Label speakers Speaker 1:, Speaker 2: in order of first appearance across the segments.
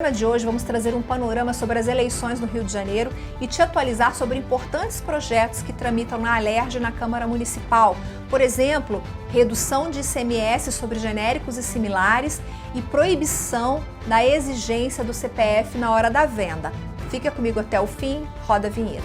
Speaker 1: No programa de hoje vamos trazer um panorama sobre as eleições no Rio de Janeiro e te atualizar sobre importantes projetos que tramitam na Alerj e na Câmara Municipal. Por exemplo, redução de ICMS sobre genéricos e similares e proibição da exigência do CPF na hora da venda. Fica comigo até o fim, roda a vinheta.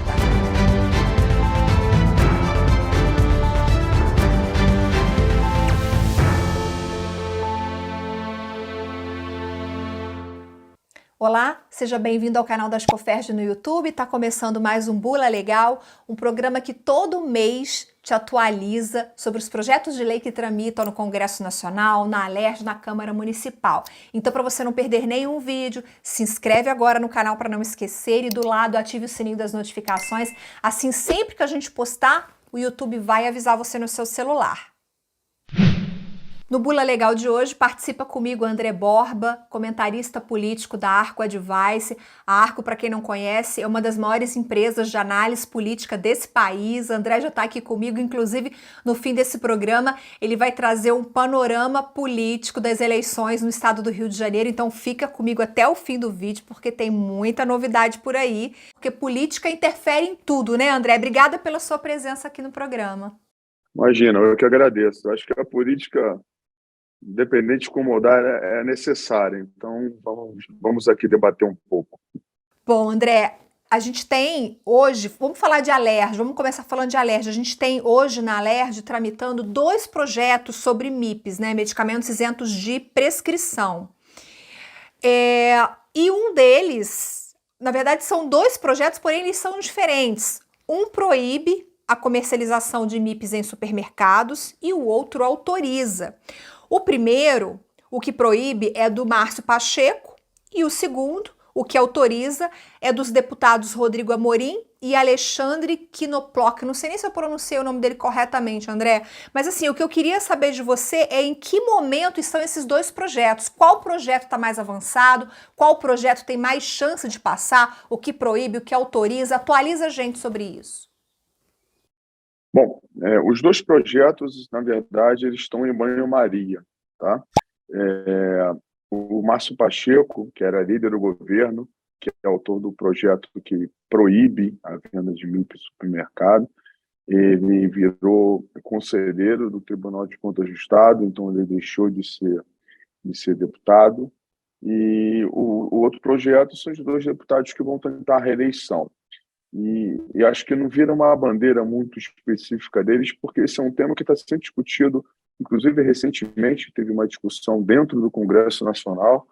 Speaker 1: Olá, seja bem-vindo ao canal das Coferd no YouTube. Está começando mais um Bula Legal, um programa que todo mês te atualiza sobre os projetos de lei que tramitam no Congresso Nacional, na Alerj, na Câmara Municipal. Então, para você não perder nenhum vídeo, se inscreve agora no canal para não esquecer e do lado ative o sininho das notificações. Assim, sempre que a gente postar, o YouTube vai avisar você no seu celular. No Bula Legal de hoje, participa comigo André Borba, comentarista político da Arco Advice. A Arco, para quem não conhece, é uma das maiores empresas de análise política desse país. André já está aqui comigo, inclusive no fim desse programa, ele vai trazer um panorama político das eleições no estado do Rio de Janeiro. Então fica comigo até o fim do vídeo, porque tem muita novidade por aí. Porque política interfere em tudo, né, André? Obrigada pela sua presença aqui no programa.
Speaker 2: Imagina, eu que agradeço. Eu acho que a política, independente de como mudar, é necessária. Então, vamos aqui debater um pouco.
Speaker 1: Bom, André, a gente tem hoje, vamos falar de Alerj, vamos começar falando de Alerj. A gente tem hoje na Alerj tramitando 2 projetos sobre MIPs, né, medicamentos isentos de prescrição. E um deles, na verdade são 2 projetos, porém eles são diferentes. Um proíbe a comercialização de MIPs em supermercados e o outro autoriza. O primeiro, o que proíbe, é do Márcio Pacheco, e o segundo, o que autoriza, é dos deputados Rodrigo Amorim e Alexandre Quinoploc. Não sei nem se eu pronunciei o nome dele corretamente, André, mas assim, o que eu queria saber de você é em que momento estão esses 2 projetos. Qual projeto está mais avançado? Qual projeto tem mais chance de passar? O que proíbe, o que autoriza? Atualiza a gente sobre isso.
Speaker 2: Bom, os 2 projetos, na verdade, eles estão em banho-maria, tá? O Márcio Pacheco, que era líder do governo, que é autor do projeto que proíbe a venda de MIP em supermercado, ele virou conselheiro do Tribunal de Contas do Estado, então ele deixou de ser deputado. E o outro projeto são os 2 deputados que vão tentar a reeleição. E acho que não vira uma bandeira muito específica deles, porque esse é um tema que está sendo discutido, inclusive recentemente teve uma discussão dentro do Congresso Nacional,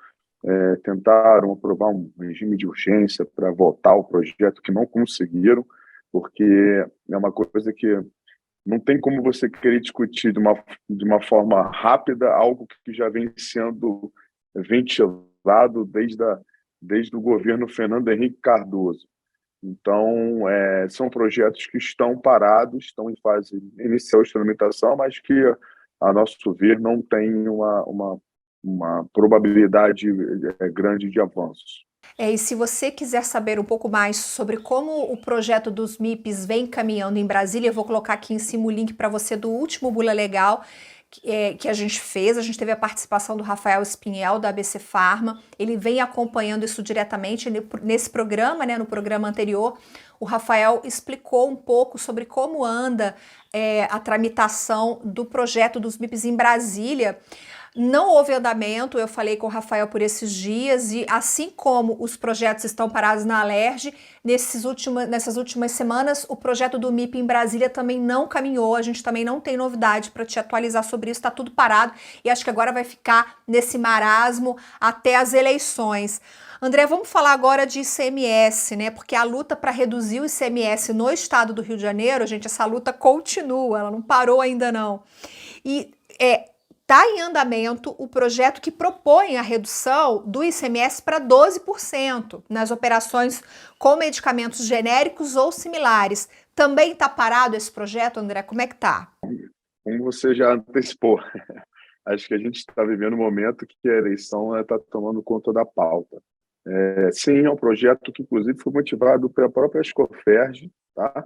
Speaker 2: tentaram aprovar um regime de urgência para votar o projeto, que não conseguiram, porque é uma coisa que não tem como você querer discutir de uma forma rápida algo que já vem sendo ventilado desde o governo Fernando Henrique Cardoso. Então, são projetos que estão parados, estão em fase inicial de tramitação, mas que, a nosso ver, não tem uma probabilidade grande de avanços.
Speaker 1: E se você quiser saber um pouco mais sobre como o projeto dos MIPs vem caminhando em Brasília, eu vou colocar aqui em cima o link para você do último Bula Legal que a gente fez. A gente teve a participação do Rafael Espinhel, da ABC Pharma. Ele vem acompanhando isso diretamente nesse programa, né, no programa anterior. O Rafael explicou um pouco sobre como anda a tramitação do projeto dos MIPs em Brasília. Não houve andamento, eu falei com o Rafael por esses dias, e assim como os projetos estão parados na Alerj, nessas últimas semanas, o projeto do MIP em Brasília também não caminhou. A gente também não tem novidade para te atualizar sobre isso, está tudo parado, e acho que agora vai ficar nesse marasmo até as eleições. André, vamos falar agora de ICMS, né? Porque a luta para reduzir o ICMS no estado do Rio de Janeiro, gente, essa luta continua, ela não parou ainda não. E está em andamento o projeto que propõe a redução do ICMS para 12% nas operações com medicamentos genéricos ou similares. Também está parado esse projeto, André? Como é que está?
Speaker 2: Como você já antecipou, acho que a gente está vivendo um momento que a eleição está tomando conta da pauta. Sim, é um projeto que, inclusive, foi motivado pela própria Coferd, tá?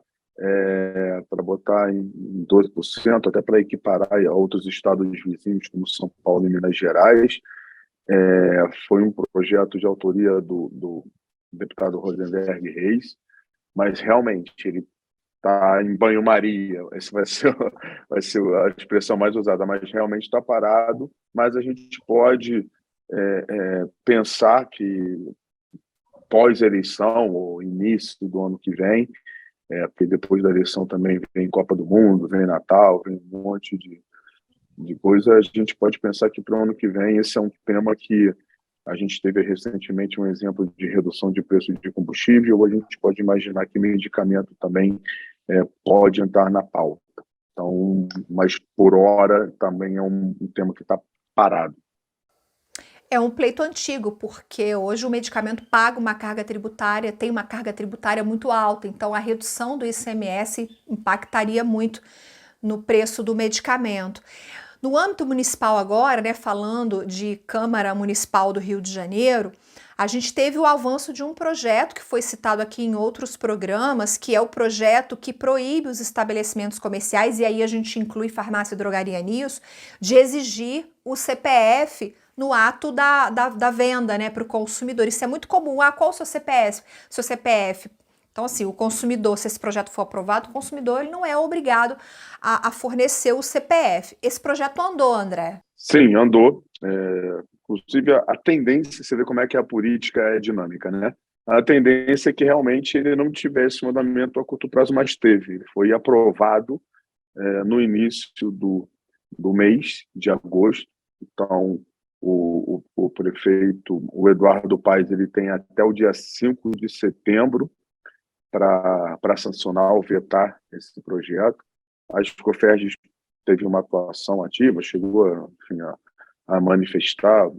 Speaker 2: Para botar em 12%, até para equiparar a outros estados vizinhos, como São Paulo e Minas Gerais. Foi um projeto de autoria do deputado Rosenberg Reis, mas realmente ele está em banho-maria, essa vai ser a expressão mais usada, mas realmente está parado, mas a gente pode pensar que pós-eleição ou início do ano que vem, porque depois da eleição também vem Copa do Mundo, vem Natal, vem um monte de coisa, a gente pode pensar que para o ano que vem esse é um tema que a gente teve recentemente um exemplo de redução de preço de combustível, ou a gente pode imaginar que medicamento também pode entrar na pauta. Então, mas por hora também é um tema que está parado.
Speaker 1: É um pleito antigo, porque hoje o medicamento paga uma carga tributária, tem uma carga tributária muito alta, então a redução do ICMS impactaria muito no preço do medicamento. No âmbito municipal agora, né, falando de Câmara Municipal do Rio de Janeiro, a gente teve o avanço de um projeto que foi citado aqui em outros programas, que é o projeto que proíbe os estabelecimentos comerciais, e aí a gente inclui farmácia e drogaria nisso, de exigir o CPF no ato da venda, né, para o consumidor. Isso é muito comum. Ah, qual o seu CPF? Seu CPF. Então, assim, o consumidor, se esse projeto for aprovado, o consumidor ele não é obrigado a fornecer o CPF. Esse projeto andou, André?
Speaker 2: Sim, andou. Inclusive, a tendência, você vê como é que a política é dinâmica, né? A tendência é que realmente ele não tivesse um andamento a curto prazo, mas teve. Ele foi aprovado no início do mês de agosto. Então, o prefeito, o Eduardo Paes, ele tem até o dia 5 de setembro para sancionar ou vetar esse projeto. A Escoferges teve uma atuação ativa, chegou enfim, a manifestar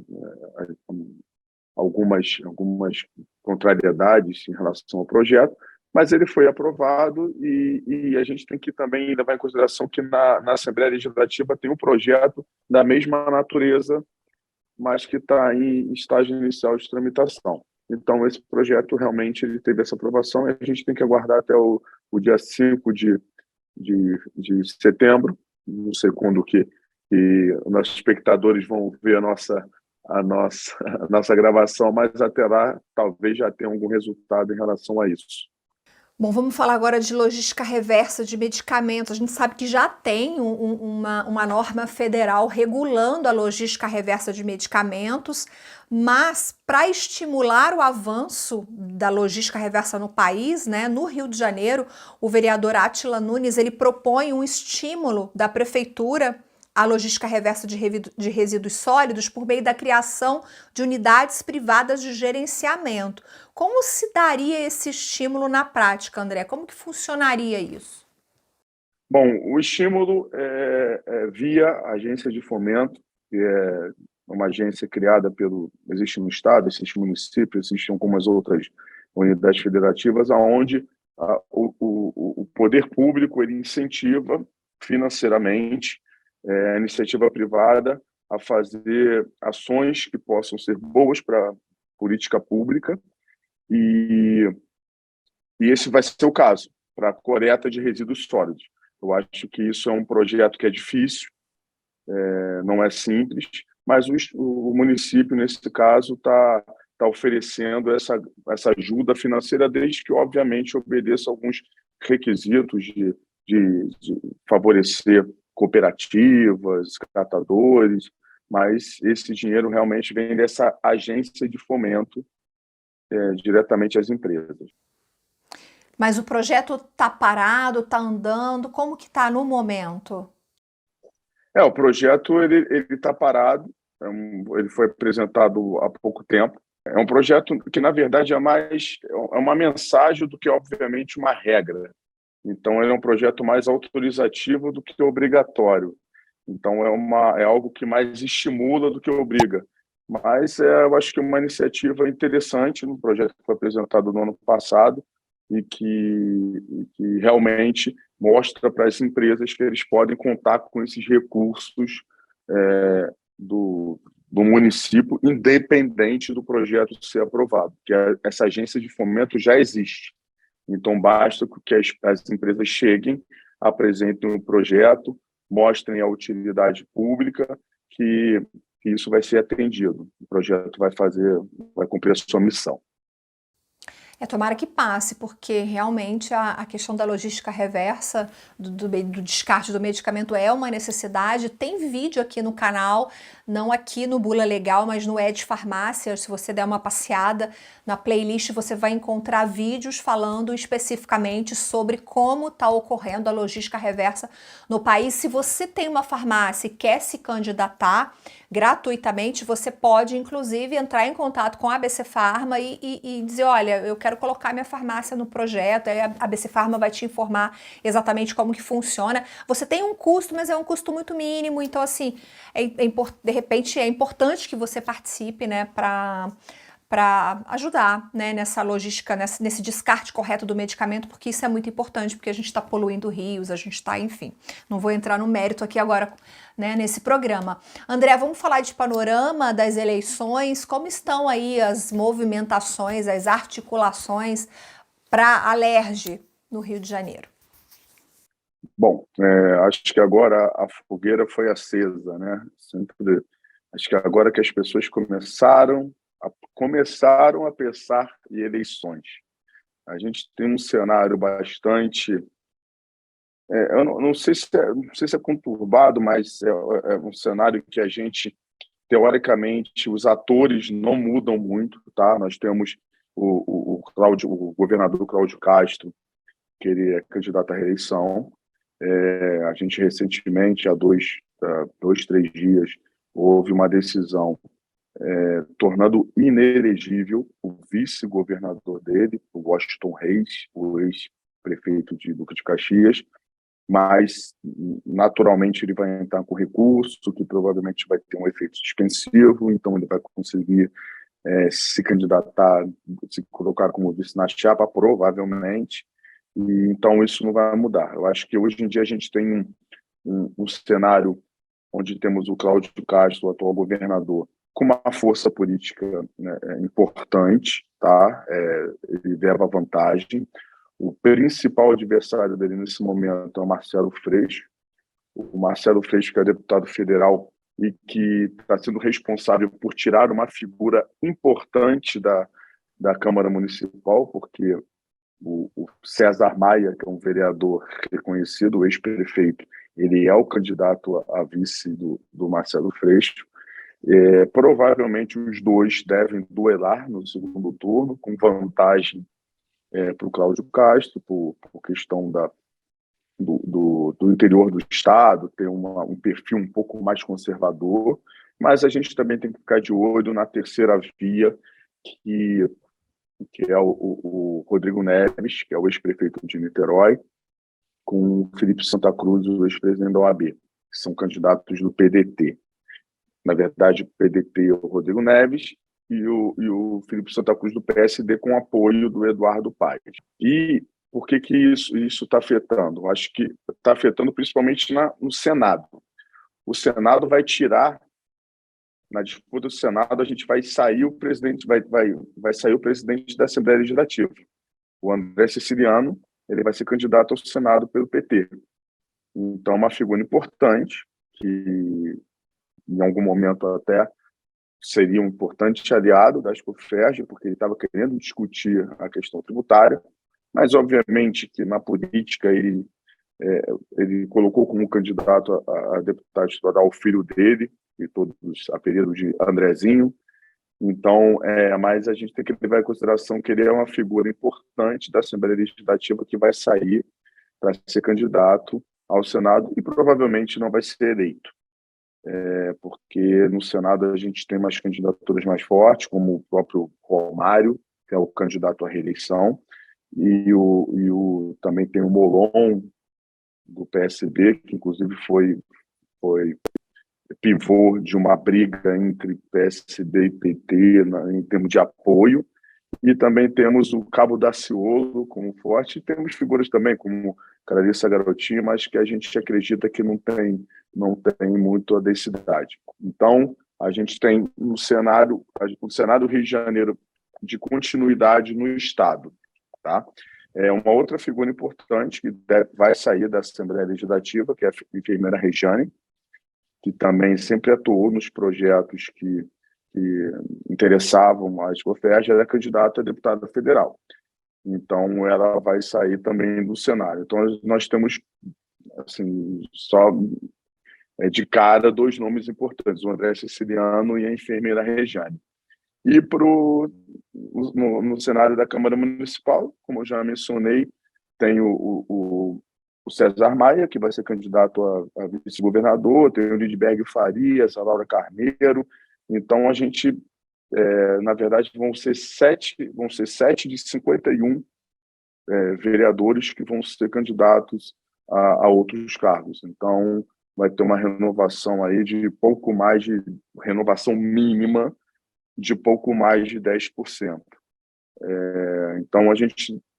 Speaker 2: algumas contrariedades em relação ao projeto, mas ele foi aprovado e a gente tem que também levar em consideração que na Assembleia Legislativa tem um projeto da mesma natureza, mas que está em estágio inicial de tramitação. Então, esse projeto realmente ele teve essa aprovação e a gente tem que aguardar até o dia 5 de setembro, não sei quando que os nossos espectadores vão ver a nossa gravação, mas até lá talvez já tenha algum resultado em relação a isso.
Speaker 1: Bom, vamos falar agora de logística reversa de medicamentos. A gente sabe que já tem uma norma federal regulando a logística reversa de medicamentos, mas para estimular o avanço da logística reversa no país, né, no Rio de Janeiro, o vereador Átila Nunes ele propõe um estímulo da prefeitura à logística reversa de resíduos sólidos por meio da criação de unidades privadas de gerenciamento. Como se daria esse estímulo na prática, André? Como que funcionaria isso?
Speaker 2: Bom, o estímulo é via agência de fomento, que é uma agência criada existe no Estado, existe no município, existem algumas outras unidades federativas, onde o poder público ele incentiva financeiramente a iniciativa privada a fazer ações que possam ser boas para a política pública e esse vai ser o caso para a coleta de resíduos sólidos. Eu acho que isso é um projeto que é difícil, não é simples, mas o município, nesse caso, está oferecendo essa ajuda financeira, desde que, obviamente, obedeça alguns requisitos de favorecer cooperativas, catadores, mas esse dinheiro realmente vem dessa agência de fomento diretamente às empresas.
Speaker 1: Mas o projeto está parado, está andando, como que está no momento?
Speaker 2: O projeto ele está parado, ele foi apresentado há pouco tempo. É um projeto que, na verdade, é uma mensagem do que, obviamente, uma regra. Então, ele é um projeto mais autorizativo do que obrigatório. Então, é algo que mais estimula do que obriga. Mas eu acho que é uma iniciativa interessante no projeto que foi apresentado no ano passado e que realmente mostra para as empresas que eles podem contar com esses recursos do município, independente do projeto ser aprovado, que essa agência de fomento já existe. Então, basta que as empresas cheguem, apresentem um projeto, mostrem a utilidade pública, que que isso vai ser atendido. O projeto vai cumprir a sua missão.
Speaker 1: Tomara que passe, porque realmente a questão da logística reversa do descarte do medicamento é uma necessidade. Tem vídeo aqui no canal, não aqui no Bula Legal, mas no Ed Farmácia. Se você der uma passeada na playlist, você vai encontrar vídeos falando especificamente sobre como está ocorrendo a logística reversa no país. Se você tem uma farmácia e quer se candidatar gratuitamente, você pode, inclusive, entrar em contato com a ABC Farma e dizer, olha, eu quero colocar minha farmácia no projeto, aí a ABC Farma vai te informar exatamente como que funciona. Você tem um custo, mas é um custo muito mínimo, então, assim, de repente é importante que você participe, né, para ajudar, né, nessa logística, nesse descarte correto do medicamento, porque isso é muito importante, porque a gente está poluindo rios, a gente está, enfim, não vou entrar no mérito aqui agora, né, nesse programa. André, vamos falar de panorama das eleições, como estão aí as movimentações, as articulações para a Alerj no Rio de Janeiro?
Speaker 2: Bom, acho que agora a fogueira foi acesa, né? Acho que agora que as pessoas começaram a pensar em eleições. A gente tem um cenário bastante... eu não sei se é conturbado, mas é um cenário que a gente, teoricamente, os atores não mudam muito, tá? Nós temos o governador Cláudio Castro, que ele é candidato à reeleição. A gente recentemente, há dois, 3 dias, houve uma decisão tornando inelegível o vice-governador dele, o Washington Reis, o ex-prefeito de Duque de Caxias, mas naturalmente ele vai entrar com recurso, que provavelmente vai ter um efeito suspensivo, então ele vai conseguir se candidatar, se colocar como vice na chapa, provavelmente, e então isso não vai mudar. Eu acho que hoje em dia a gente tem um cenário onde temos o Cláudio Castro, o atual governador, com uma força política, né, importante, tá? Ele leva vantagem. O principal adversário dele nesse momento é o Marcelo Freixo. O Marcelo Freixo, que é deputado federal e que está sendo responsável por tirar uma figura importante da Câmara Municipal, porque o César Maia, que é um vereador reconhecido, o ex-prefeito, ele é o candidato a vice do Marcelo Freixo. Provavelmente os dois devem duelar no segundo turno, com vantagem para o Cláudio Castro, por questão do interior do Estado, ter um perfil um pouco mais conservador, mas a gente também tem que ficar de olho na terceira via, que é o Rodrigo Neves, que é o ex-prefeito de Niterói, com o Felipe Santa Cruz, o ex-presidente da OAB, que são candidatos do PDT. Na verdade, o PDT é o Rodrigo Neves e o Felipe Santa Cruz do PSD, com apoio do Eduardo Paes. E por que isso está afetando? Acho que está afetando principalmente no Senado. O Senado vai tirar, na disputa do Senado, a gente vai sair o presidente, vai sair o presidente da Assembleia Legislativa. O André Siciliano, ele vai ser candidato ao Senado pelo PT. Então, é uma figura importante, que em algum momento até seria um importante aliado da Escoférgia, porque ele estava querendo discutir a questão tributária, mas, obviamente, que na política ele colocou como candidato a deputado estadual o filho dele, e todos apelidos de Andrezinho. Então, mas a gente tem que levar em consideração que ele é uma figura importante da Assembleia Legislativa que vai sair para ser candidato ao Senado e provavelmente não vai ser eleito. Porque no Senado a gente tem umas candidaturas mais fortes, como o próprio Romário, que é o candidato à reeleição, e também tem o Molon, do PSB, que inclusive foi pivô de uma briga entre PSD e PT em termos de apoio, e também temos o Cabo Daciolo como forte, e temos figuras também como Clarissa Garotinho, mas que a gente acredita que não tem muito a densidade. Então, a gente tem o cenário do Rio de Janeiro de continuidade no Estado, tá? Uma outra figura importante que vai sair da Assembleia Legislativa, que é a enfermeira Rejane, que também sempre atuou nos projetos que interessavam a Escoférgia, ela é candidata a deputada federal. Então, ela vai sair também do cenário. Então, nós temos, assim, só de cara, dois nomes importantes, o André Siciliano e a enfermeira Rejane. E no cenário da Câmara Municipal, como eu já mencionei, tem o César Maia, que vai ser candidato a vice-governador, tem o Lidberg Farias, a Laura Carneiro. Então, a gente, na verdade, vão ser sete de 51 vereadores que vão ser candidatos a outros cargos. Então, vai ter uma renovação aí de pouco mais de renovação mínima de pouco mais de 10%. Então,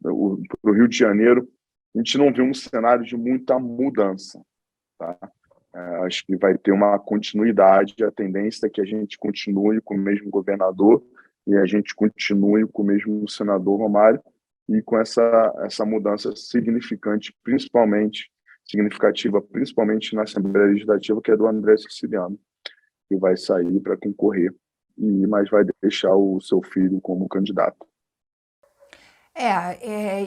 Speaker 2: para o Rio de Janeiro, a gente não viu um cenário de muita mudança. Tá? Acho que vai ter uma continuidade, a tendência é que a gente continue com o mesmo governador e a gente continue com o mesmo senador Romário, e com essa mudança significativa, principalmente na Assembleia Legislativa, que é do André Siciliano, que vai sair para concorrer, mas vai deixar o seu filho como candidato.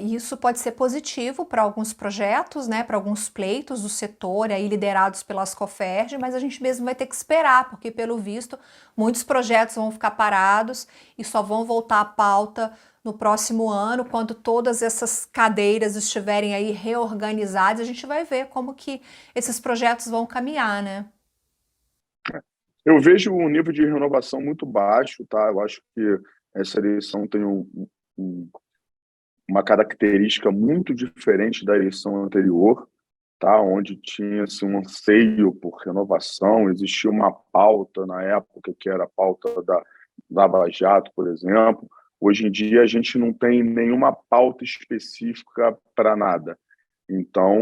Speaker 1: Isso pode ser positivo para alguns projetos, né, para alguns pleitos do setor aí liderados pela Ascoferj, mas a gente mesmo vai ter que esperar, porque pelo visto muitos projetos vão ficar parados e só vão voltar à pauta no próximo ano, quando todas essas cadeiras estiverem aí reorganizadas. A gente vai ver como que esses projetos vão caminhar, né?
Speaker 2: Eu vejo um nível de renovação muito baixo, tá? Eu acho que essa eleição tem uma característica muito diferente da eleição anterior, tá? Onde tinha-se um anseio por renovação, existia uma pauta na época, que era a pauta da Lava Jato, por exemplo. Hoje em dia, a gente não tem nenhuma pauta específica para nada. Então,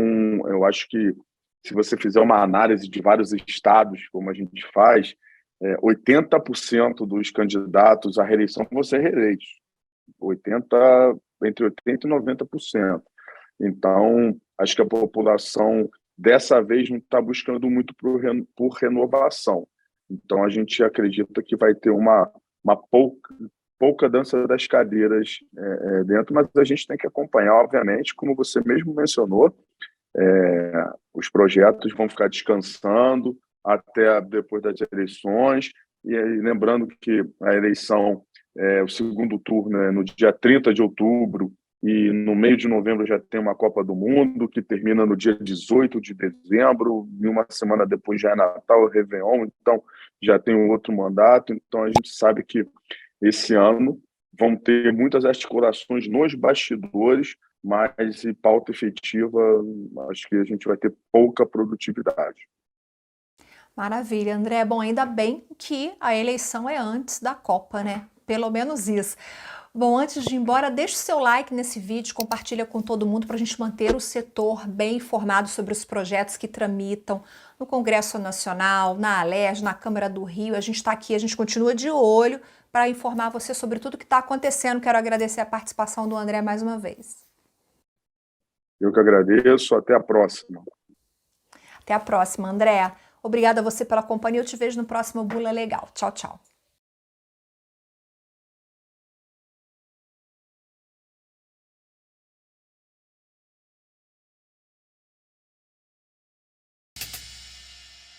Speaker 2: eu acho que, se você fizer uma análise de vários estados, como a gente faz, 80% dos candidatos à reeleição vão ser reeleitos. Entre 80% e 90%. Então, acho que a população, dessa vez, não está buscando muito por renovação. Então, a gente acredita que vai ter uma pouca dança das cadeiras dentro, mas a gente tem que acompanhar, obviamente, como você mesmo mencionou, os projetos vão ficar descansando até depois das eleições, e aí, lembrando que a eleição, o segundo turno é no dia 30 de outubro, e no meio de novembro já tem uma Copa do Mundo, que termina no dia 18 de dezembro, e uma semana depois já é Natal, Réveillon, então já tem um outro mandato. Então, a gente sabe que esse ano vão ter muitas articulações nos bastidores, mas em pauta efetiva, acho que a gente vai ter pouca produtividade.
Speaker 1: Maravilha, André. Bom, ainda bem que a eleição é antes da Copa, né? Pelo menos isso. Bom, antes de ir embora, deixa o seu like nesse vídeo, compartilha com todo mundo para a gente manter o setor bem informado sobre os projetos que tramitam no Congresso Nacional, na Alerj, na Câmara do Rio. A gente está aqui, a gente continua de olho para informar você sobre tudo que está acontecendo. Quero agradecer a participação do André mais uma vez.
Speaker 2: Eu que agradeço, até a próxima.
Speaker 1: Até a próxima, André. Obrigada a você pela companhia, eu te vejo no próximo Bula Legal. Tchau, tchau.